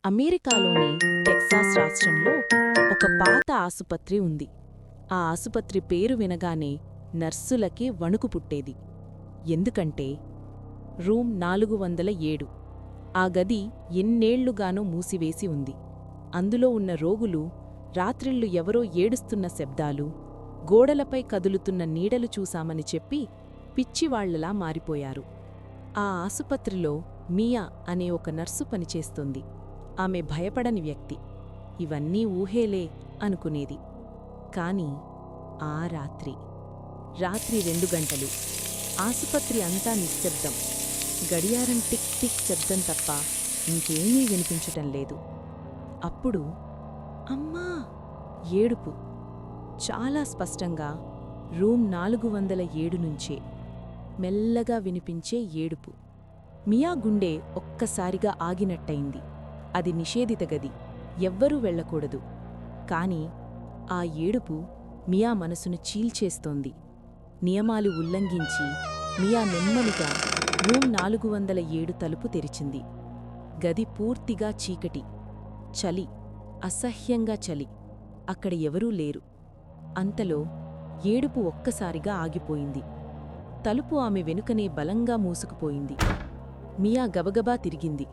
అమెరికాలోని టెక్సాస్ రాష్ట్రంలో ఒక పాత ఆసుపత్రి ఉంది. ఆ ఆసుపత్రి పేరు వినగానే నర్సులకి వణుకు పుట్టేది. ఎందుకంటే రూమ్ 407 ఆ గది ఎన్నేళ్లుగానో మూసివేసి ఉంది. అందులో ఉన్న రోగులు రాత్రిళ్ళు ఎవరో ఏడుస్తున్న శబ్దాలు, గోడలపై కదులుతున్న నీడలు చూశామని చెప్పి పిచ్చివాళ్లలా మారిపోయారు. ఆ ఆసుపత్రిలో మియా అనే ఒక నర్సు పనిచేస్తుంది. ఆమె భయపడని వ్యక్తి. ఇవన్నీ ఊహేలే అనుకునేది. కాని ఆ రాత్రి 2 గంటలు. ఆసుపత్రి అంతా నిశ్శబ్దం. గడియారం టిక్ టిక్ శబ్దం తప్ప ఇంకేమీ వినిపించటం లేదు. అప్పుడు అమ్మా ఏడుపు. చాలా స్పష్టంగా రూమ్ 407 నుంచే మెల్లగా వినిపించే ఏడుపు. మియా గుండె ఒక్కసారిగా ఆగినట్టయింది. అది నిషేధిత గది, ఎవ్వరూ వెళ్లకూడదు. కాని ఆ ఏడుపు మియా మనసును చీల్చేస్తోంది. నియమాలు ఉల్లంఘించి మియా నెమ్మదిగా రూమ్ 407 తలుపు తెరిచింది. గది పూర్తిగా చీకటి. చలి, అసహ్యంగా చలి. అక్కడ ఎవరూ లేరు. అంతలో ఏడుపు ఒక్కసారిగా ఆగిపోయింది. తలుపు ఆమె వెనుకనే బలంగా మూసుకుపోయింది. మియా గబగబా తిరిగింది.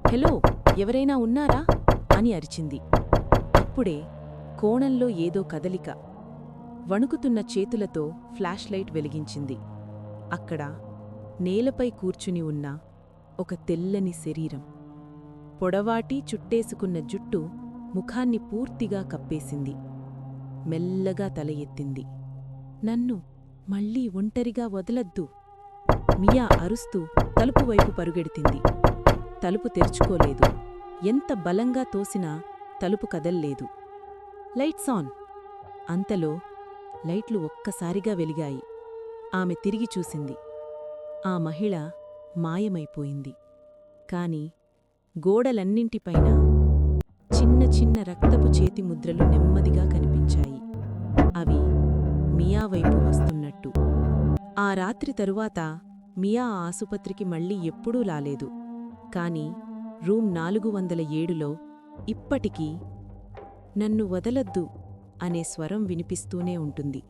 హలో, ఎవరైనా ఉన్నారా అని అరిచింది. అప్పుడే కోణంలో ఏదో కదలిక. వణుకుతున్న చేతులతో ఫ్లాష్ లైట్ వెలిగించింది. అక్కడ నేలపై కూర్చుని ఉన్న ఒక తెల్లని శరీరం. పొడవాటి చుట్టేసుకున్న జుట్టు ముఖాన్ని పూర్తిగా కప్పేసింది. మెల్లగా తల ఎత్తింది. నన్ను మళ్ళీ ఒంటరిగా వదలద్దు. మియా అరుస్తూ తలుపు వైపు పరుగెడితింది. తలుపు తెరుచుకోలేదు. ఎంత బలంగా తోసినా తలుపు కదల్లేదు. Lights on. అంతలో లైట్లు ఒక్కసారిగా వెలిగాయి. ఆమె తిరిగి చూసింది. ఆ మహిళ మాయమైపోయింది. కాని గోడలన్నింటిపైన చిన్న చిన్న రక్తపు చేతిముద్రలు నెమ్మదిగా కనిపించాయి. అవి మియా వైపు వస్తున్నట్టు. ఆ రాత్రి తరువాత మియా ఆ ఆసుపత్రికి మళ్ళీ ఎప్పుడూ రాలేదు. కాని రూమ్ 407లో ఇప్పటికీ నన్ను వదలద్దు అనే స్వరం వినిపిస్తూనే ఉంటుంది.